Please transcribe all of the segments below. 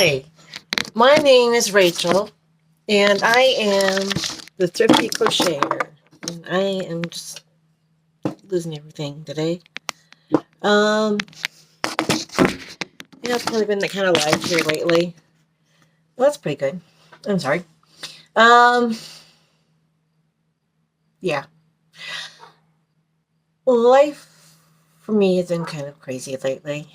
Hi, my name is Rachel, and I am the Thrifty Crocheter. And I am just losing everything today. It's kind of been the kind of life here lately. Well, that's pretty good. I'm sorry. Yeah. Life for me has been kind of crazy lately.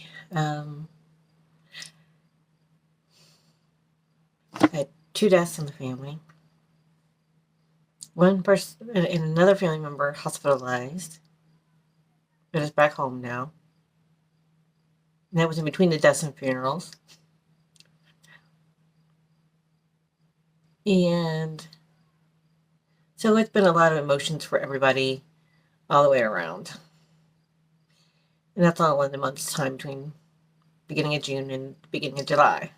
I had 2 deaths in the family. One person and another family member hospitalized. But is back home now. And that was in between the deaths and funerals. And so it's been a lot of emotions for everybody all the way around. And that's all in a month's time between beginning of June and beginning of July.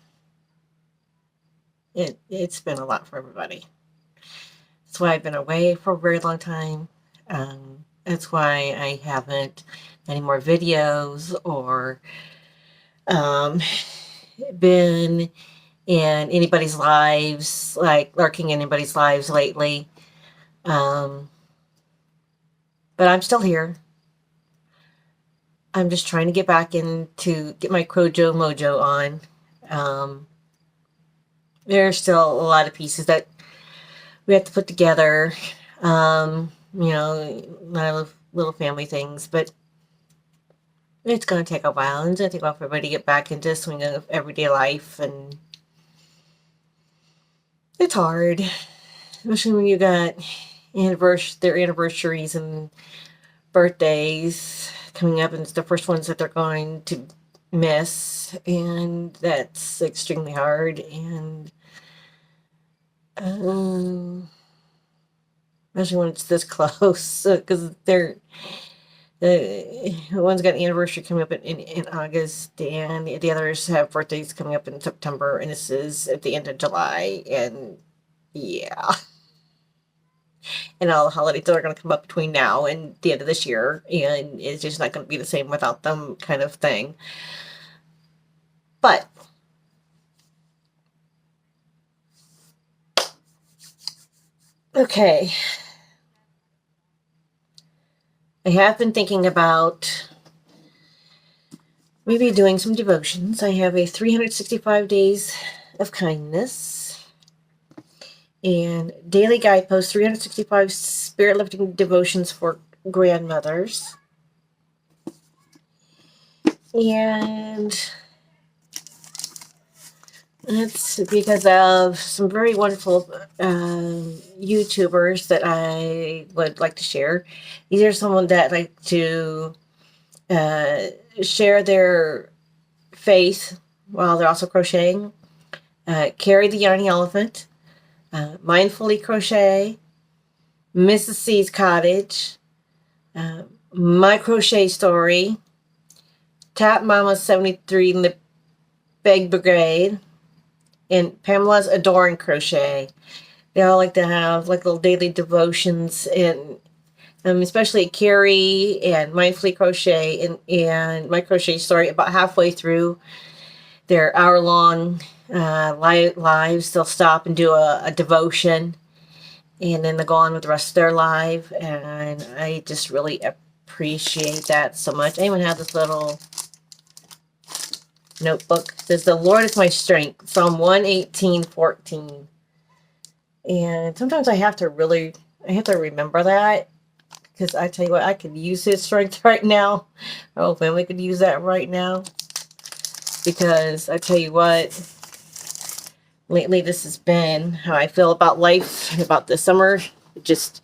It's been a lot for everybody. That's why I've been away for a very long time. That's why I haven't any more videos or been in anybody's lives, like lurking in anybody's lives lately. But I'm still here. I'm just trying to get back into get my Crojo mojo on. There's still a lot of pieces that we have to put together. A lot of little family things, but it's going to take a while. And it's going to take a while for everybody to get back into the swing of everyday life, and it's hard, especially when you got their anniversaries and birthdays coming up, and it's the first ones that they're going to miss, and that's extremely hard. And especially when it's this close, because one's got an anniversary coming up in August, and the others have birthdays coming up in September, and this is at the end of July, and yeah. And all the holidays that are going to come up between now and the end of this year, and it's just not going to be the same without them, kind of thing. But okay, I have been thinking about maybe doing some devotions. I have a 365 days of kindness and daily guideposts, 365 spirit lifting devotions for grandmothers. And that's because of some very wonderful YouTubers that I would like to share. These are someone that like to share their faith while they're also crocheting. Carrie the Yarny Elephant, Mindfully Crochet, Mrs. C's Cottage, My Crochet Story, Tap Mama 73 in the Beg Brigade, and Pamela's Adoring Crochet. They all like to have like little daily devotions, and especially Carrie and Mindfully Crochet and My Crochet Story. About halfway through their hour-long lives, they'll stop and do a devotion, and then they'll go on with the rest of their life. And I just really appreciate that so much. I even have this little notebook. It says, "The Lord is my strength," Psalm 118:14. And sometimes I have to remember that, because I tell you what, I could use his strength right now. Our whole family could use that right now, because I tell you what, lately this has been how I feel about life, about the summer. Just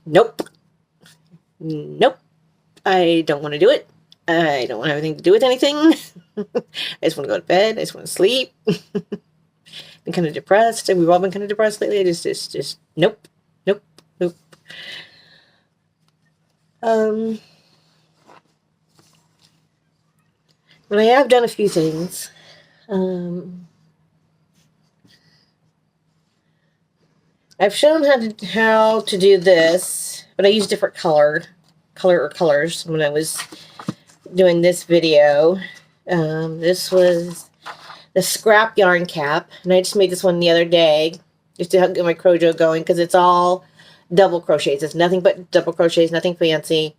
nope, I don't want to do it. I don't want to have anything to do with anything. I just want to go to bed. I just want to sleep. Been kind of depressed, and we've all been kind of depressed lately. Just nope. But I have done a few things. I've shown how to do this, but I use different colors when I was doing this video. This the scrap yarn cap, and I just made this one the other day just to help get my crojo going because it's all double crochets. It's nothing but double crochets, nothing fancy.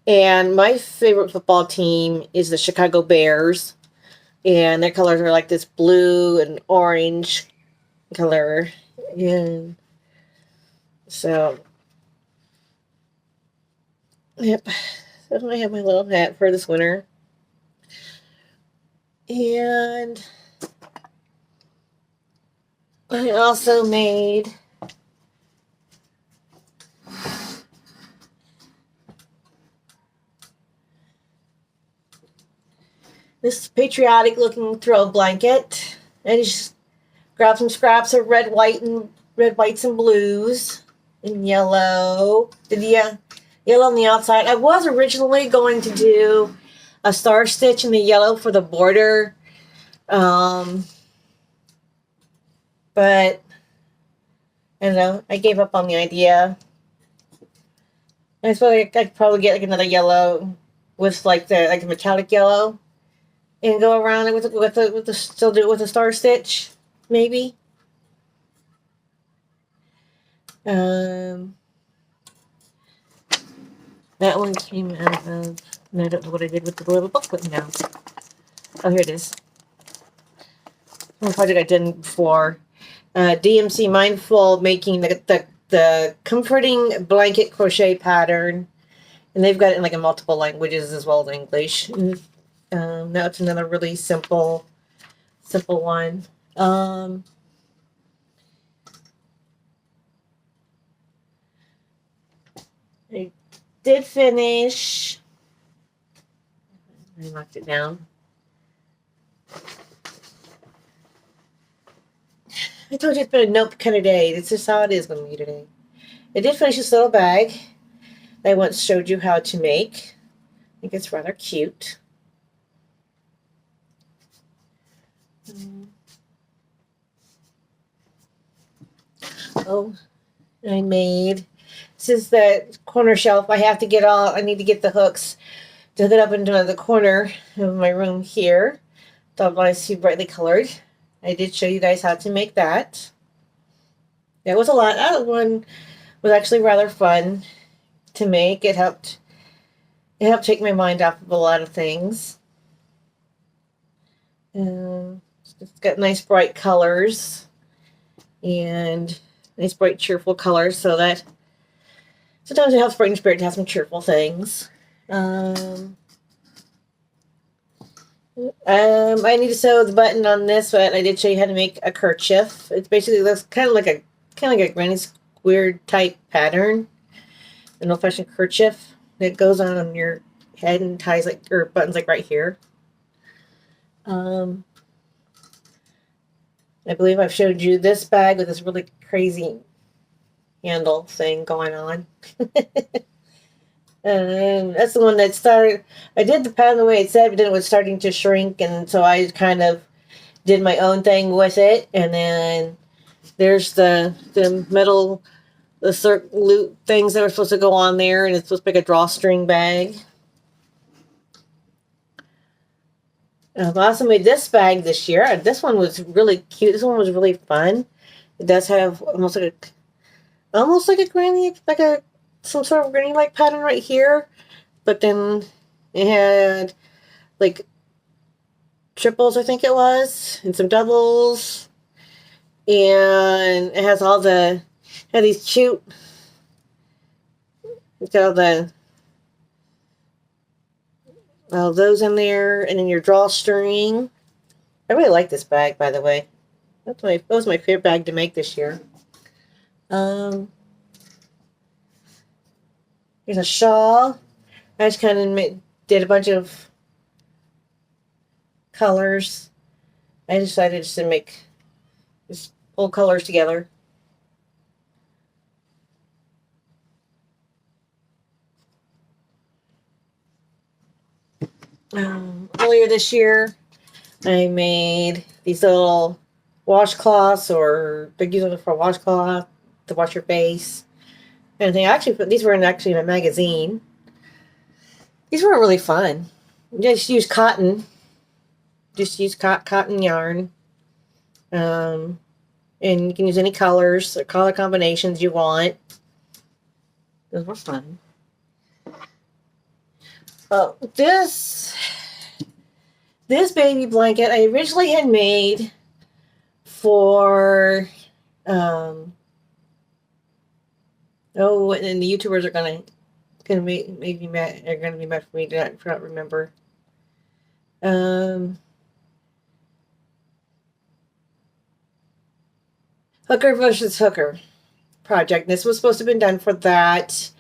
And my favorite football team is the Chicago Bears, and their colors are like this blue and orange color. And so, yep, so I have my little hat for this winter. And I also made this patriotic looking throw blanket. I just grabbed some scraps of red, whites, and blues, and yellow. Yellow on the outside. I was originally going to do a star stitch in the yellow for the border, but I don't know. I gave up on the idea. I suppose I could probably get like another yellow with like a metallic yellow, and go around it with the still do it with a star stitch, maybe. That one came out of. I don't know what I did with the little booklet now. Oh, here it is. One project I did before. DMC Mindful making the comforting blanket crochet pattern, and they've got it in like in multiple languages as well as English. And, now it's another really simple one. I did finish. I knocked it down. I told you it's been a nope kind of day. It's just how it is with me today. I did finish this little bag I once showed you how to make. I think it's rather cute. Oh, I made. This is the corner shelf. I need to get the hooks to hook it up into the corner of my room here. Don't want to see brightly colored. I did show you guys how to make that. That was a lot. That one was actually rather fun to make. It helped take my mind off of a lot of things. It's got nice bright colors and nice bright cheerful colors, so that sometimes it helps brighten spirit to have some cheerful things. I need to sew the button on this, but I did show you how to make a kerchief. It's basically looks kind of like a granny square type pattern, an old-fashioned kerchief that goes on your head and ties or buttons like right here. I believe I've showed you this bag with this really crazy handle thing going on. And that's the one that started. I did the pattern the way it said, but then it was starting to shrink, and so I kind of did my own thing with it. And then there's the metal, the circle loop things that are supposed to go on there, and it's supposed to be like a drawstring bag. I also made this bag this year. This one was really cute. This one was really fun. It does have almost like a granny, some sort of granny-like pattern right here, but then it had like triples, I think it was, and some doubles, and it has these cute. It's got all those in there, and then your drawstring. I really like this bag, by the way. That was my favorite bag to make this year. Here's a shawl. I just kind of did a bunch of colors. I decided just to just pull colors together. Earlier this year, I made these little washcloths, or they're using it for a washcloth to wash your face. And these were actually in a magazine. These were really fun. You just use cotton just use cotton yarn. And you can use any colors or color combinations you want. Those were fun. Oh, this baby blanket I originally had made for and the YouTubers are gonna be mad. Are gonna be mad for me to not remember. Hooker versus Hooker project. This was supposed to have been done for that,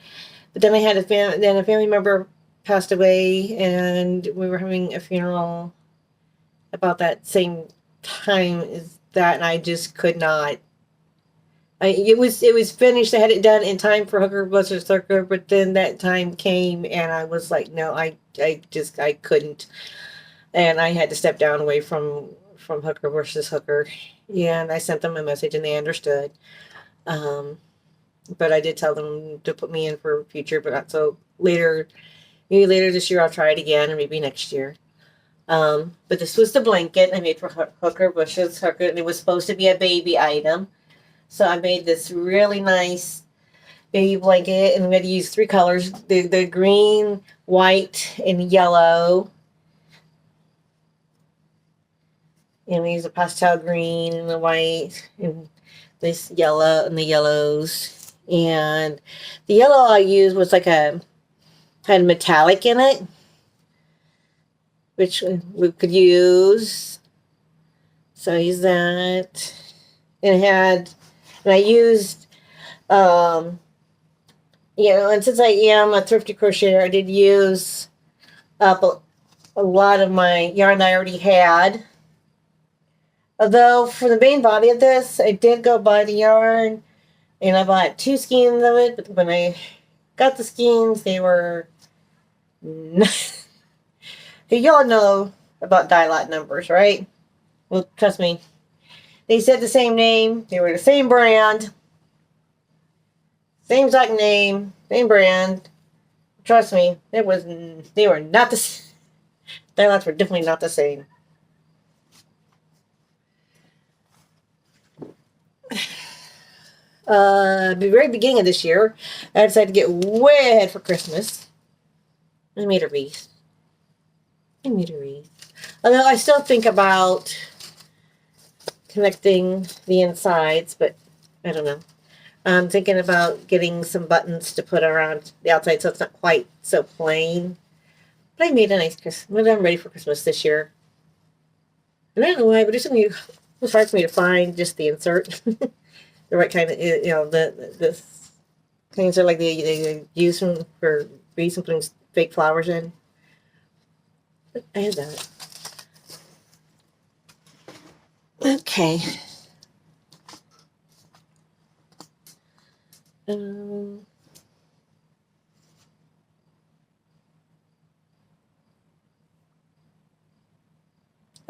but then a family member passed away, and we were having a funeral about that same time as that, and I just could not. It was finished. I had it done in time for Hooker versus Hooker, but then that time came, and I was like, no, I couldn't, and I had to step down away from Hooker versus Hooker. Yeah, and I sent them a message, and they understood. But I did tell them to put me in for future, but not so later. Maybe later this year I'll try it again, or maybe next year. But this was the blanket I made for Hooker versus Hooker, and it was supposed to be a baby item. So I made this really nice baby blanket, and we had to use 3 colors: the green, white, and yellow. And we used a pastel green and the white and this yellow and the yellows. And the yellow I used was like had metallic in it, which we could use. So I used that. And I used, and since I am a thrifty crocheter, I did use up a lot of my yarn that I already had. Although for the main body of this, I did go buy the yarn, and I bought 2 skeins of it. But when I got the skeins, they were y'all know about die lot numbers, right? Well, trust me, they said the same name. They were the same brand, same exact name, same brand. Trust me, they were not the die lots were definitely not the same. The very beginning of this year, I decided to get way ahead for Christmas. I made a wreath. Although I still think about connecting the insides, but I don't know. I'm thinking about getting some buttons to put around the outside so it's not quite so plain. But I made a nice Christmas. I'm ready for Christmas this year. And I don't know why, but it was hard for me to find just the insert. The right kind of, the things are like they use them for wreaths and putting fake flowers in. But I had that. Okay.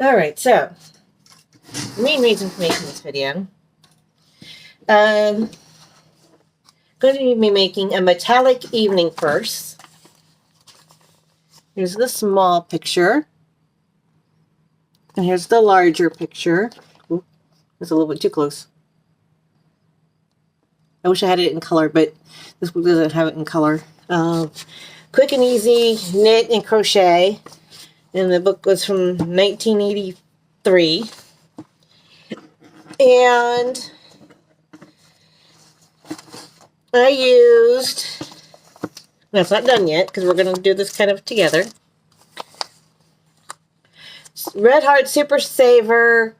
All right, so the main reason for making this video. Going to be making a metallic evening purse. Here's the small picture. And here's the larger picture. Ooh, it's a little bit too close. I wish I had it in color, but this book doesn't have it in color. Quick and Easy Knit and Crochet. And the book was from 1983. And I used, that's not done yet because we're going to do this kind of together. Red Heart Super Saver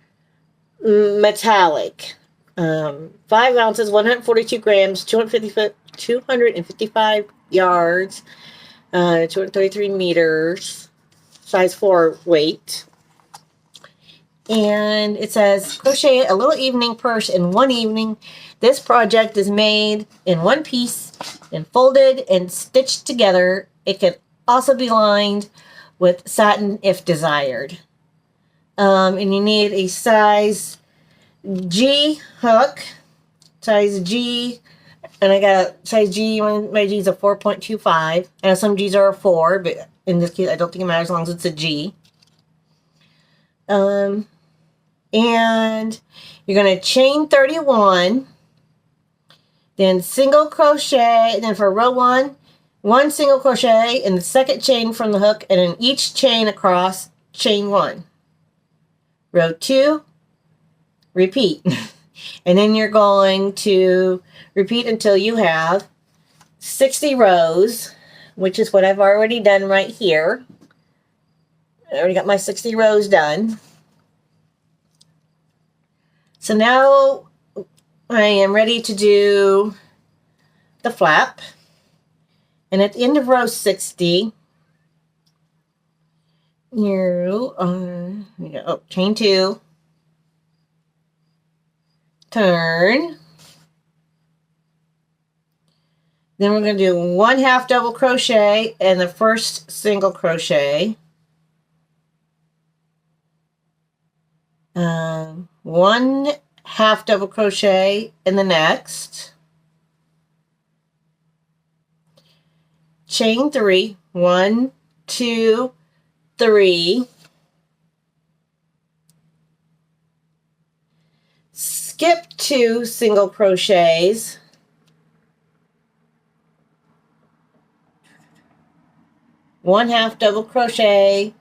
Metallic. 5 ounces, 142 grams, 255 yards, 233 meters, size 4 weight. And it says, crochet a little evening purse in one evening. This project is made in one piece and folded and stitched together. It can also be lined with satin if desired. And you need a size G hook, size G, and I got a size G. My G is a 4.25. And some G's are a 4, but in this case, I don't think it matters as long as it's a G. And you're going to chain 31, then single crochet, and then for row 1 single crochet in the second chain from the hook, and in each chain across, chain 1. Row 2, repeat. And then you're going to repeat until you have 60 rows, which is what I've already done right here. I already got my 60 rows done. So now I am ready to do the flap. And at the end of row 60, chain 2, turn. Then we're going to do 1 half double crochet and the first single crochet. 1 half double crochet in the next. Chain 3, 1, 2, 3. Skip 2 single crochets. 1 half double crochet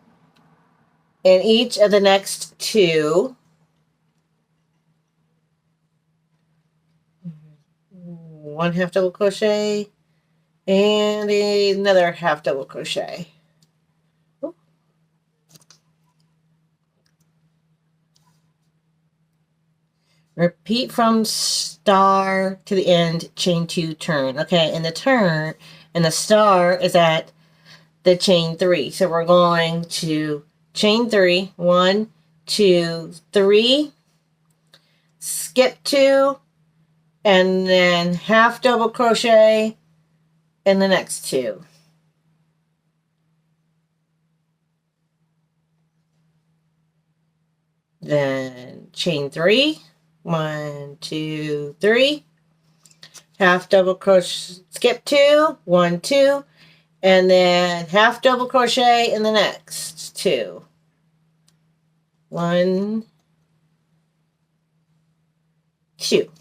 in each of the next 2. 1 half double crochet and another half double crochet. Repeat from star to the end, chain 2, turn. Okay, and the turn and the star is at the chain 3. So we're going to chain 3, 1, 2, 3, skip 2, and then half double crochet in the next 2. Then chain 3, 1, 2, 3, half double crochet, skip 2, 1, 2, and then half double crochet in the next 2. 1, 2.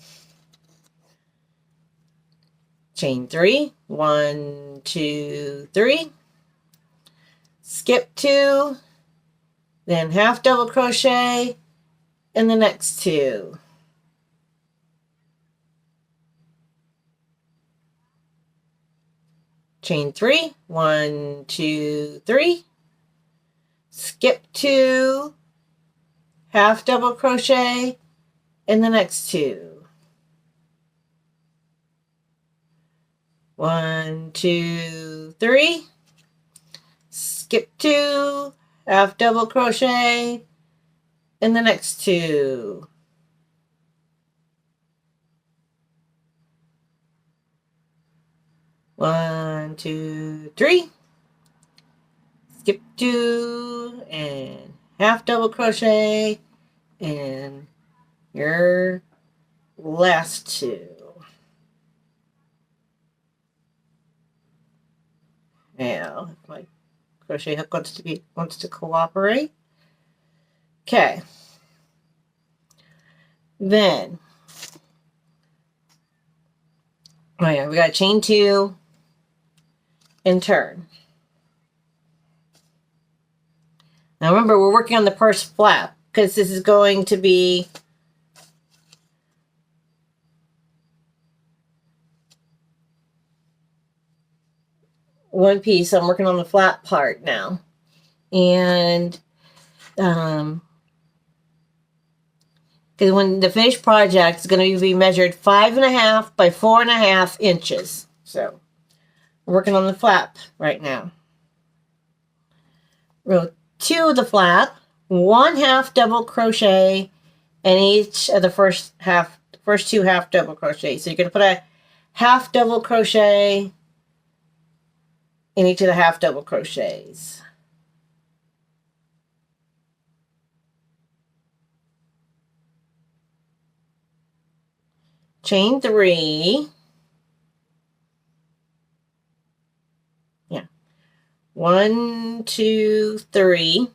Chain 3, 1, 2, 3, skip 2, then half double crochet in the next 2. Chain 3, 1, 2, 3, skip 2, half double crochet in the next 2. 1, 2, 3, skip 2, half double crochet in the next 2. 1, 2, 3, skip 2, and half double crochet in your last 2. Now, my crochet hook wants to cooperate. Okay. Then, we got chain 2 and turn. Now remember, we're working on the first flap because this is going to be one piece. I'm working on the flap part now. And because when the finished project is going to be measured 5.5 by 4.5 inches. So we're working on the flap right now. Row 2 of the flap, 1 half double crochet in each of the first 2 half double crochets. So you're going to put a half double crochet in each of the half double crochets. Chain 3. Yeah. 1, 2, 3.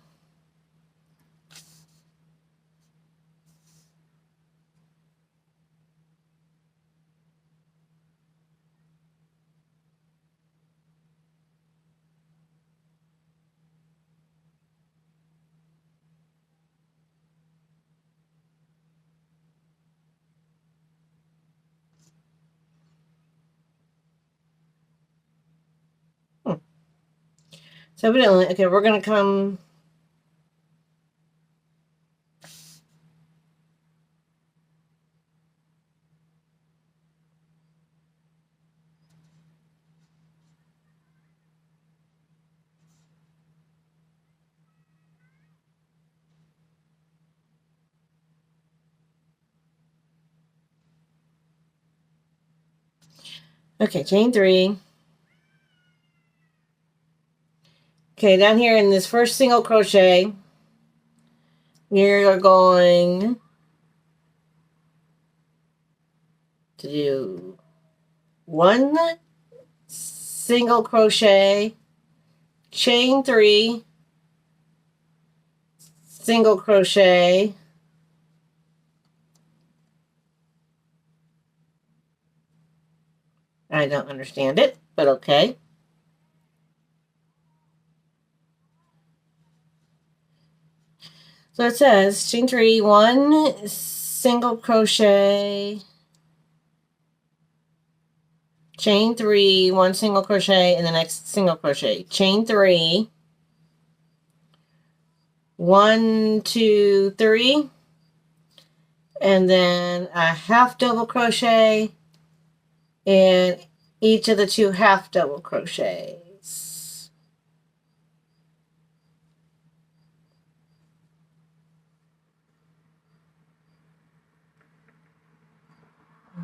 So evidently, okay, we're going to come... Okay, chain 3. Okay, down here in this first single crochet, we're going to do 1 single crochet, chain 3, single crochet, I don't understand it, but okay. So it says chain 3, 1 single crochet, chain 3, 1 single crochet, and the next single crochet, chain 3, 1, 2, 3, and then a half double crochet in each of the 2 half double crochets.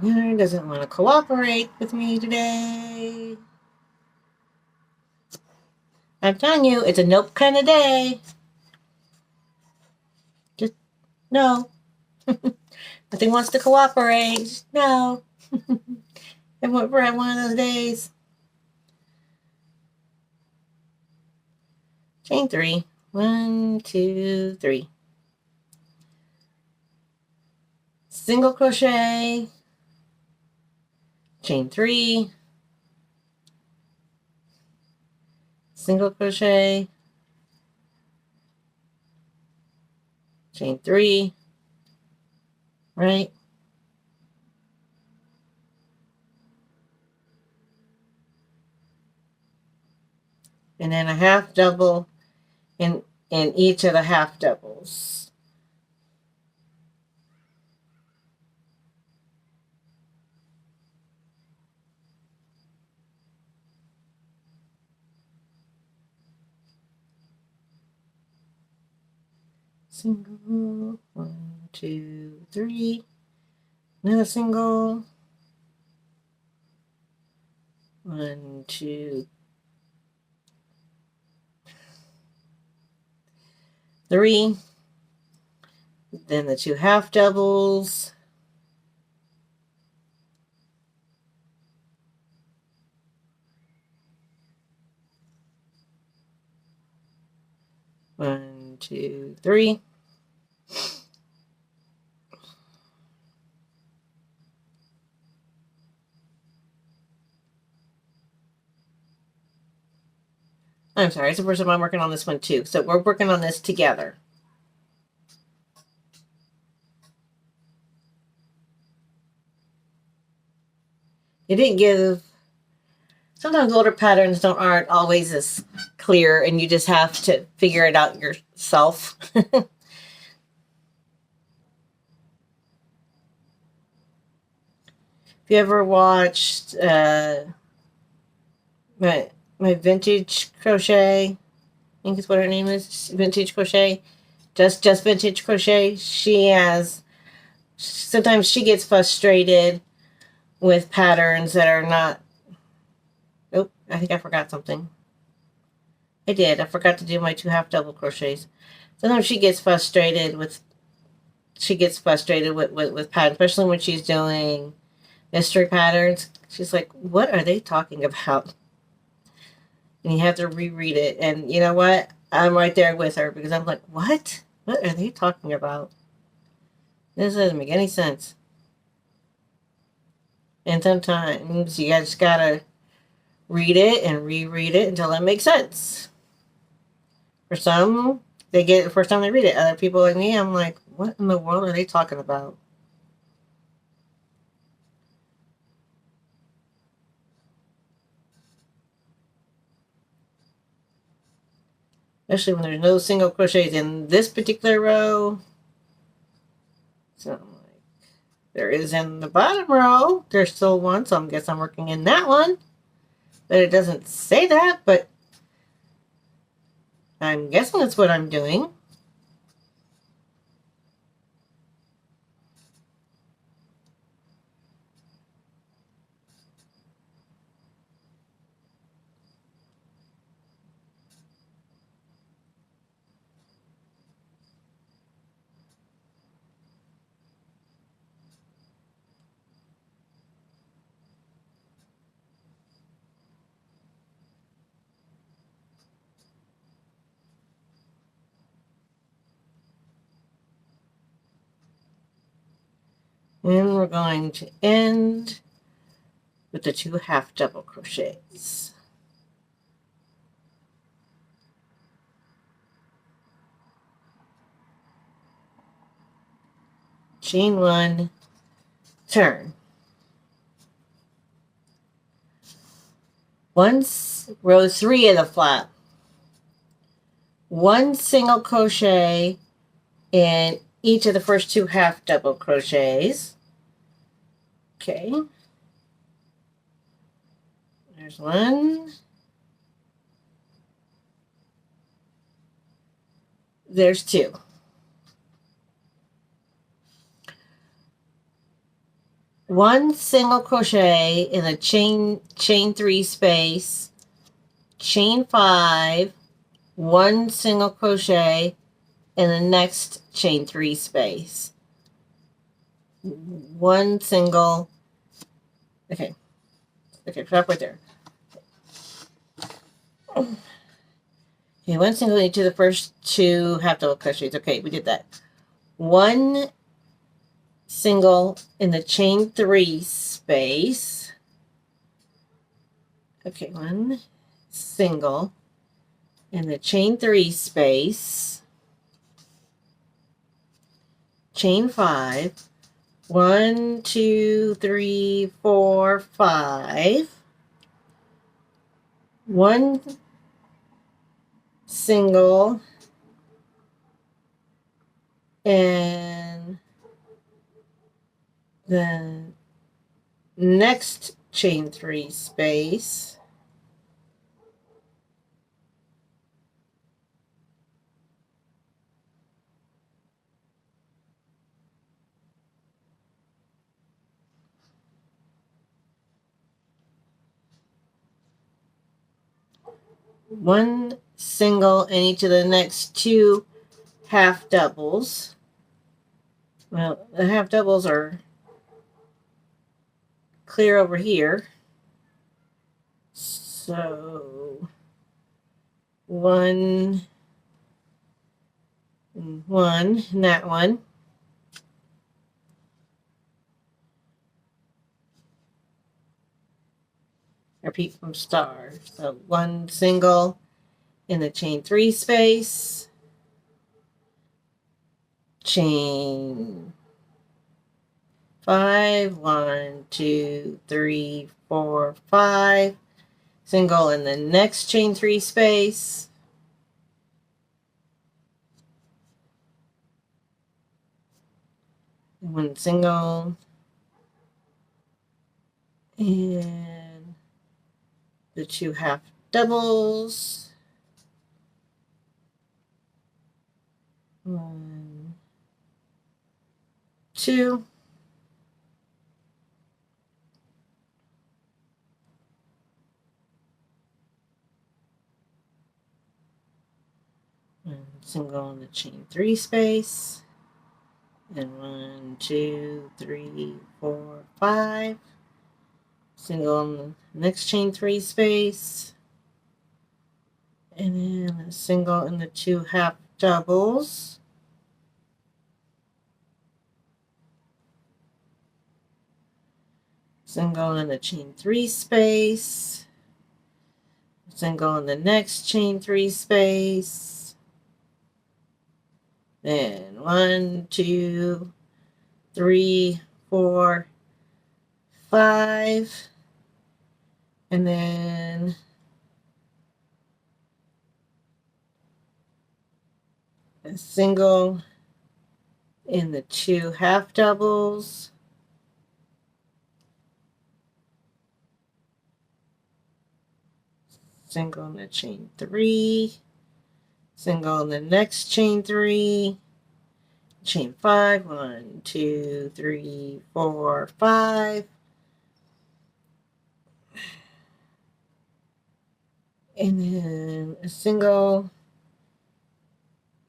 Winner doesn't want to cooperate with me today. I'm telling you, it's a nope kind of day. Just no. Nothing wants to cooperate. No. And we're at one of those days. Chain 3. 1, 2, 3. Single crochet. Chain 3. Single crochet. Chain 3. Right? And then a half double in each of the half doubles. Single, 1, 2, 3. Another single, 1, 2, 3. Then the 2 half doubles. One, 2, 3. I'm sorry, it's the first time I'm working on this one too. So we're working on this together. It didn't give... Sometimes older patterns aren't always as clear, and you just have to figure it out yourself. If you ever watched my vintage crochet, I think is what her name is, vintage crochet, just vintage crochet. Sometimes she gets frustrated with patterns that are not... Oh, I think I forgot something. I did. I forgot to do my 2 half double crochets. Sometimes she gets frustrated with patterns, especially when she's doing mystery patterns. She's like, what are they talking about? And you have to reread it. And you know what? I'm right there with her, because I'm like, what? What are they talking about? This doesn't make any sense. And sometimes you just gotta read it and reread it until it makes sense. For some, they get it the first time they read it. Other people like me, I'm like, what in the world are they talking about? especially when there's no single crochets in this particular row. So there is in the bottom row. There's still one, so I guess I'm working in that one. But it doesn't say that, but I'm guessing that's what I'm doing. And we're going to end with the 2 half double crochets. Chain 1, turn. Row 3 of the flap. 1 single crochet in each of the first 2 half double crochets. Okay. There's 1. There's 2. One single crochet in a chain 3 space, chain 5, 1 single crochet in the next chain 3 space. 1 single, okay, stop right there. Okay, 1 single in each of the first 2 half double crochets. Okay, we did that. 1 single in the chain 3 space. Okay, 1 single in the chain 3 space, chain 5, 1, 2, 3, 4, 5, 1 single in the next chain 3 space, one single in each of the next 2 half doubles. Well, the half doubles are clear over here. So 1 and 1 in that one. Repeat from star. So 1 single in the chain 3 space, chain 5, 1, 2, 3, 4, 5, single in the next chain 3 space, one single, and the 2 half doubles, 1, 2, one single in the chain 3 space, and 1, 2, 3, 4, 5, single in the next chain 3 space, and then a single in the 2 half doubles, single in the chain 3 space, single in the next chain 3 space, then 1, 2, 3, 4, 5, and then a single in the 2 half doubles, single in the chain 3, single in the next chain 3, chain 5, 1, 2, 3, 4, 5, and then a single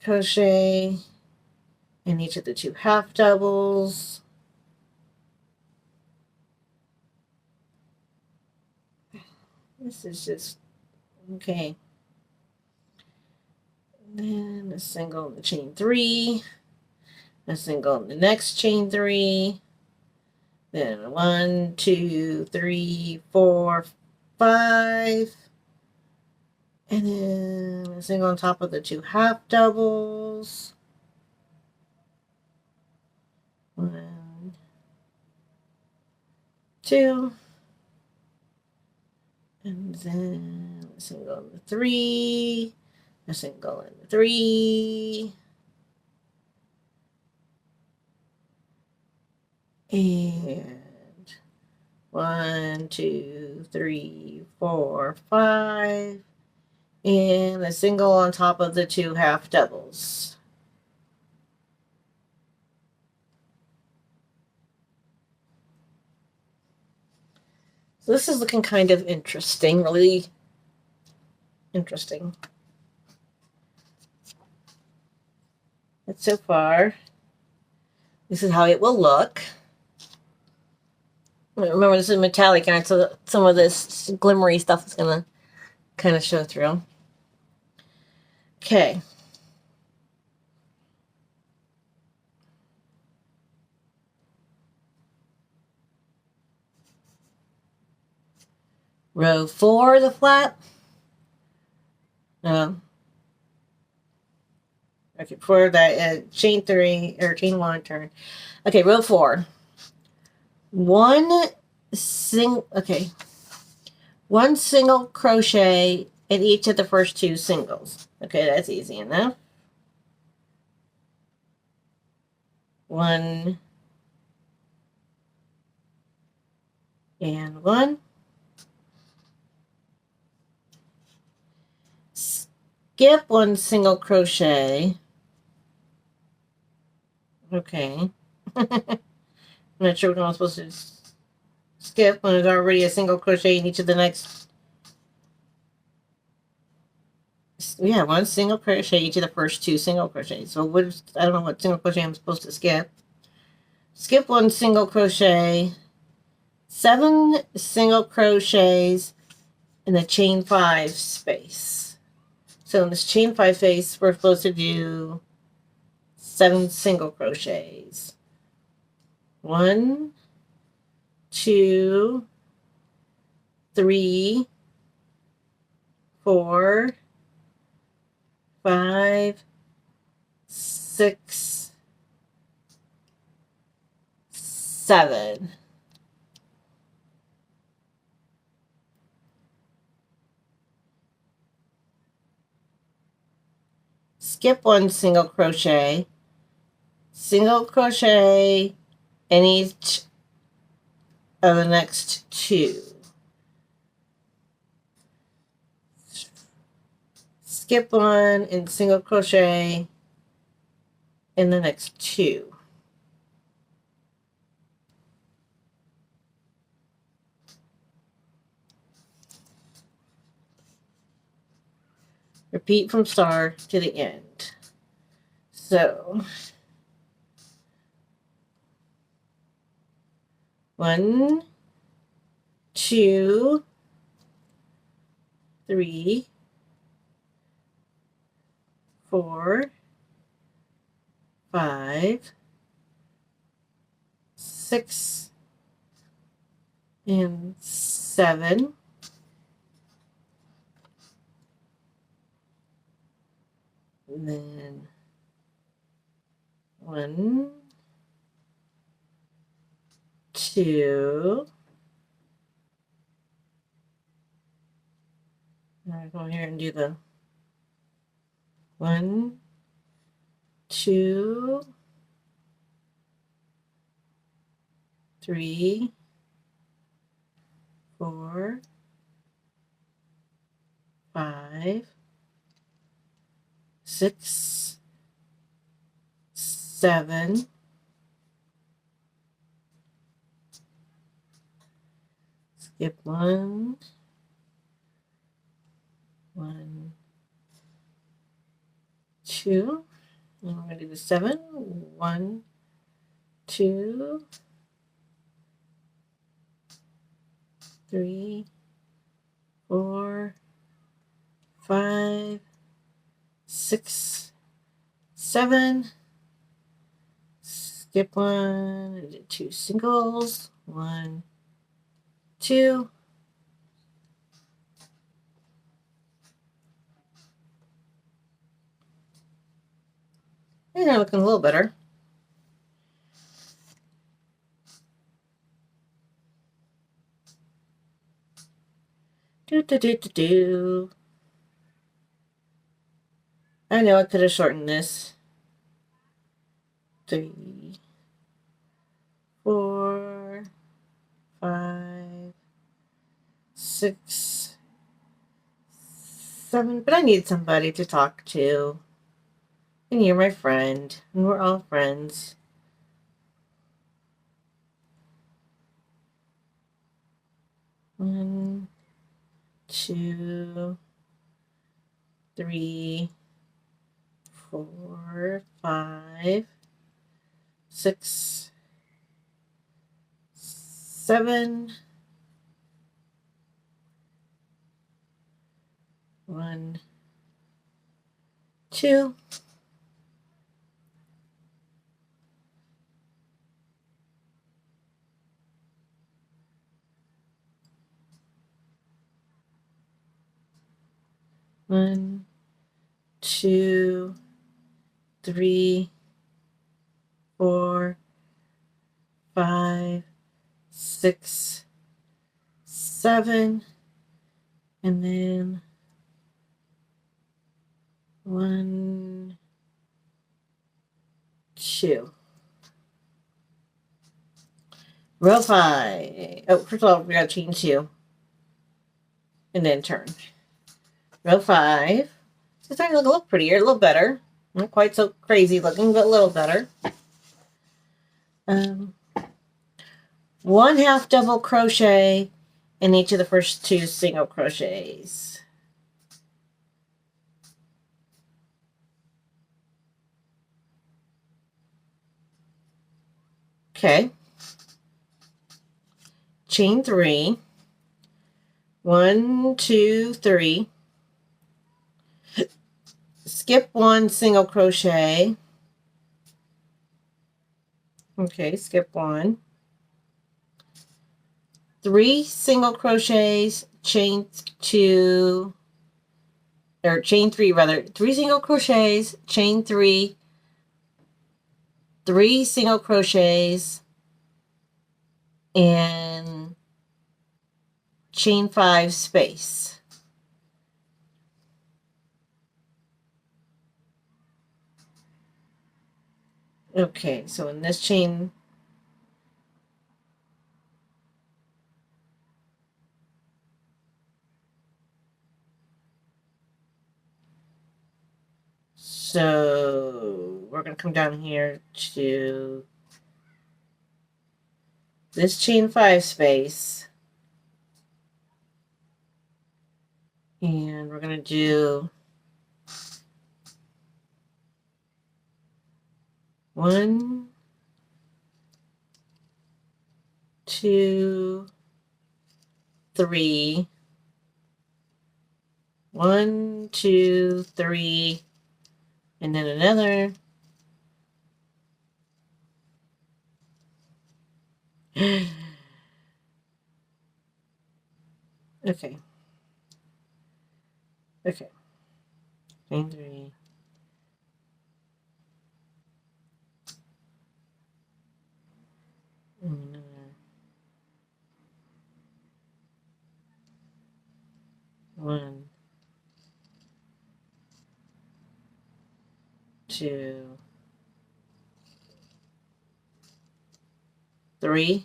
crochet in each of the 2 half doubles, this is just okay. And then a single in the chain 3, a single in the next chain 3, then 1, 2, 3, 4, 5, and then a single on top of the 2 half doubles, 1, 2, and then a single in the 3, a single in the 3, and 1, 2, 3, 4, 5, and a single on top of the 2 half doubles. So this is looking kind of interesting, really interesting. But so far, this is how it will look. Remember, this is metallic, and so some of this glimmery stuff is going to kind of show through. Okay. Row 4, the flat. Okay, for that chain 3 or chain 1 turn. Okay, row 4. One single crochet in each of the first 2 singles. Okay, that's easy enough. 1 and 1. Skip 1 single crochet. Okay. I'm not sure what I'm supposed to skip when there's already a single crochet in each of the next. Yeah, 1 single crochet each of the first 2 single crochets. So I don't know what single crochet I'm supposed to skip. Skip 1 single crochet, 7 single crochets in the chain 5 space. So in this chain 5 space, we're supposed to do 7 single crochets. 1, 2, 3, 4, 5, 6, 7. Skip 1 single crochet in each of the next 2. Skip 1 and single crochet in the next 2. Repeat from start to the end. So 1, 2, 3, 4, 5, 6, and 7. And then 1, 2. I'm going to go here and do the 1, 2, 3, 4, 5, 6, 7, skip 1, 1, 2, and we're going to do the 7, 1, 2, 3, 4, 5, 6, 7, skip 1, and do 2 singles, 1, 2, and they're looking a little better. Do. I know I could have shortened this. 3, 4, 5, 6, 7. But I need somebody to talk to. And you're my friend. And we're all friends. One, 2, 3, 4, 5, 6, 7. 1, 2. One, 2, 3, 4, 5, 6, 7, and then 1, 2. Row 5. Oh, first of all, we got to chain 2 and then turn. Row 5. It's starting to look prettier, a little better. Not quite so crazy looking, but a little better. 1 half double crochet in each of the first 2 single crochets. Okay. Chain 3. 1, 2, 3. Skip 1 single crochet. Okay, skip 1. 3 single crochets, chain 2, or chain 3 rather. 3 single crochets, chain 3, 3 single crochets, and chain 5 space. Okay, so in this chain, so we're going to come down here to this chain 5 space, and we're going to do 1, 2, 3, 1, 2, 3, and then another. Okay. Okay. Chain 3. And another. 1, 2, 3,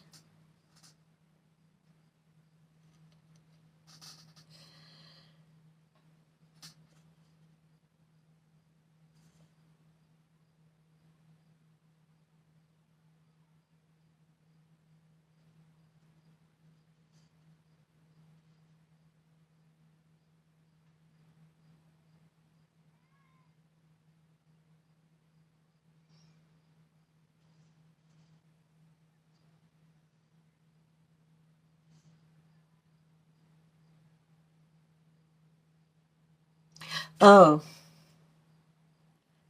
oh,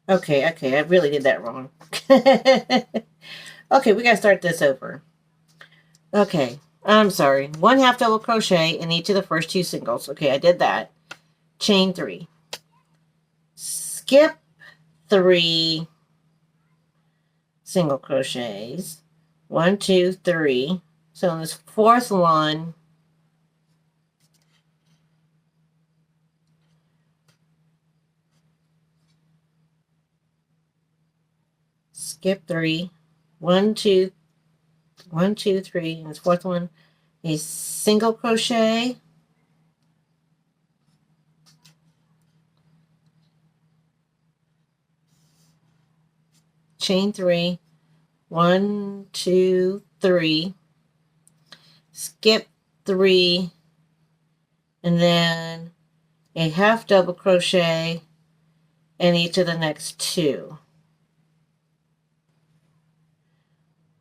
okay, I really did that wrong. Okay, we gotta start this over. Okay, I'm sorry. 1 half double crochet in each of the first 2 singles. Okay, I did that. Chain 3. Skip 3 single crochets. 1, 2, 3. So in this fourth one, skip 3. 1, 2, 1, 2, 3. And this fourth one, a single crochet. Chain 3. 1, 2, 3. Skip 3. And then a half double crochet in each of the next 2.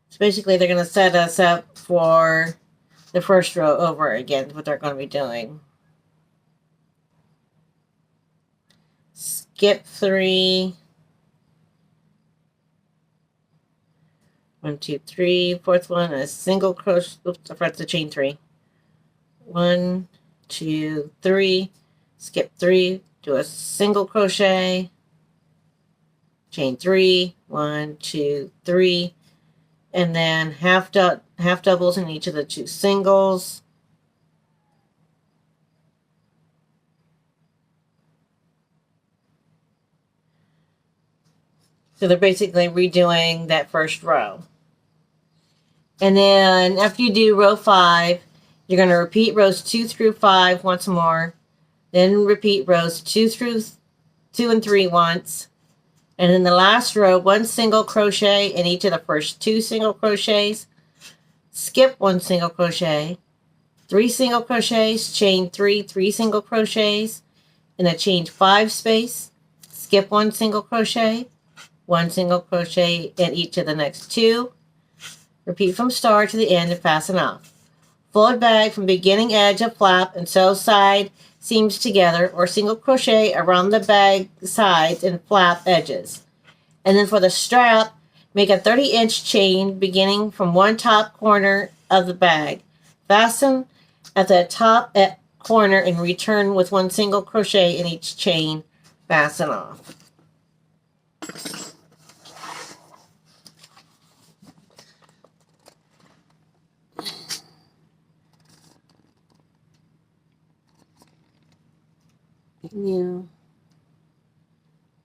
So basically they're going to set us up for the first row over again, what they're going to be doing. Skip 3. 1, 2, 3. Fourth one, a single crochet. Oops, I forgot the chain 3. 1, 2, 3. Skip 3. Do a single crochet. Chain 3. 1, 2, 3. And then half doubles in each of the 2 singles. So they're basically redoing that first row. And then after you do row 5, you're going to repeat rows 2 through 5 once more. Then repeat rows 2 and 3 once. And in the last row, 1 single crochet in each of the first 2 single crochets. Skip 1 single crochet. 3 single crochets, chain 3, 3 single crochets. In the chain 5 space, skip 1 single crochet. 1 single crochet in each of the next 2. Repeat from start to the end and fasten off. Fold bag from beginning edge of flap and sew side seams together, or single crochet around the bag sides and flap edges. And then for the strap, make a 30-inch chain beginning from one top corner of the bag. Fasten at the top corner and return with 1 single crochet in each chain. Fasten off. Yeah.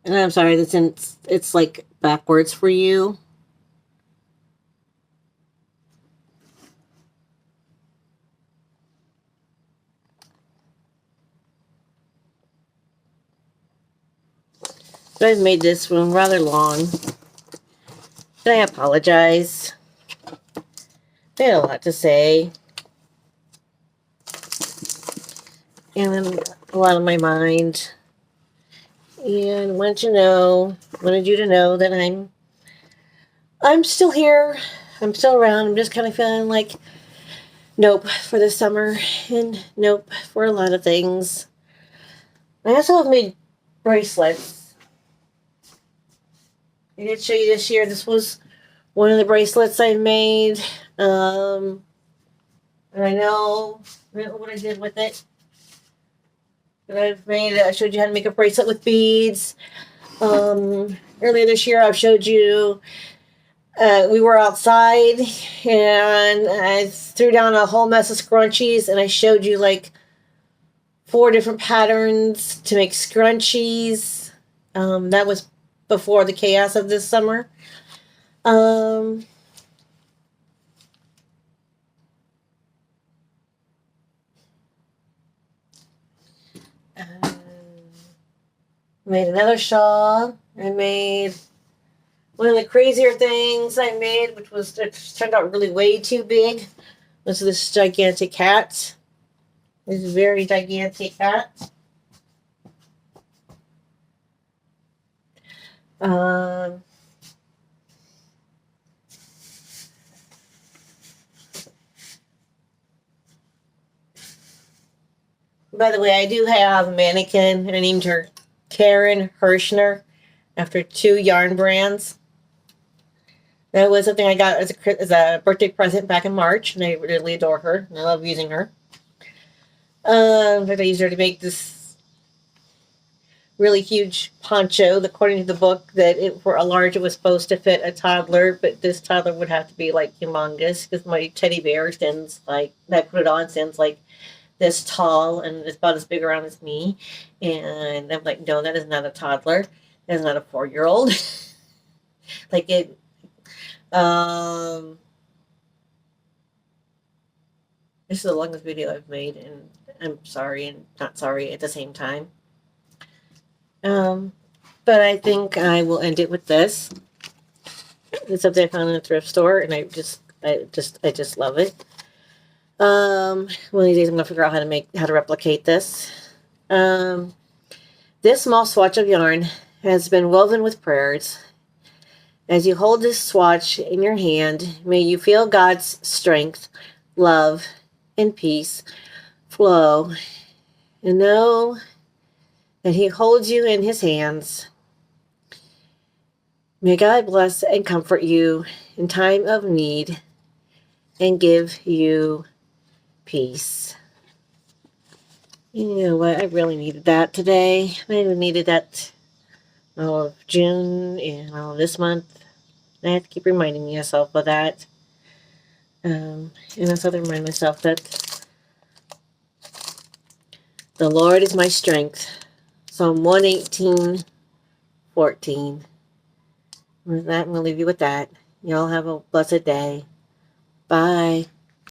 And I'm sorry, it's like backwards for you. But I've made this one rather long. I apologize. I had a lot to say. And a lot on my mind. And wanted you to know that I'm still here. I'm still around. I'm just kind of feeling like nope for the summer and nope for a lot of things. I also have made bracelets. I did show you this year. This was one of the bracelets I made. And I know what I did with it. I showed you how to make a bracelet with beads. Earlier this year, I've showed you, we were outside and I threw down a whole mess of scrunchies and I showed you like 4 different patterns to make scrunchies. That was before the chaos of this summer. made another shawl. I made one of the crazier things I made, which was it turned out really way too big, was this gigantic hat. This very gigantic hat. Um, by the way, I do have a mannequin, and I named her Karen Hirschner after 2 yarn brands. That was something I got as a birthday present back in March, and I really adore her, and I love using her. In fact, I used her to make this really huge poncho. According to the book, that for a large, it was supposed to fit a toddler, but this toddler would have to be like humongous because my teddy bear stands like, I put it on, stands like this tall and it's about as big around as me. And I'm like, no, that is not a toddler. That is not a 4-year-old. Like it, this is the longest video I've made, and I'm sorry and not sorry at the same time. But I think I will end it with this. It's something I found in a thrift store, and I just love it. One of these days I'm gonna figure out how to replicate this. This small swatch of yarn has been woven with prayers. As you hold this swatch in your hand, may you feel God's strength, love, and peace flow, and know that He holds you in His hands. May God bless and comfort you in time of need and give you peace. You know what? I really needed that today. I needed that all of June and all of this month. I have to keep reminding myself of that. And I also have to remind myself that the Lord is my strength. Psalm 118:14. With that, I'm going to leave you with that. Y'all have a blessed day. Bye.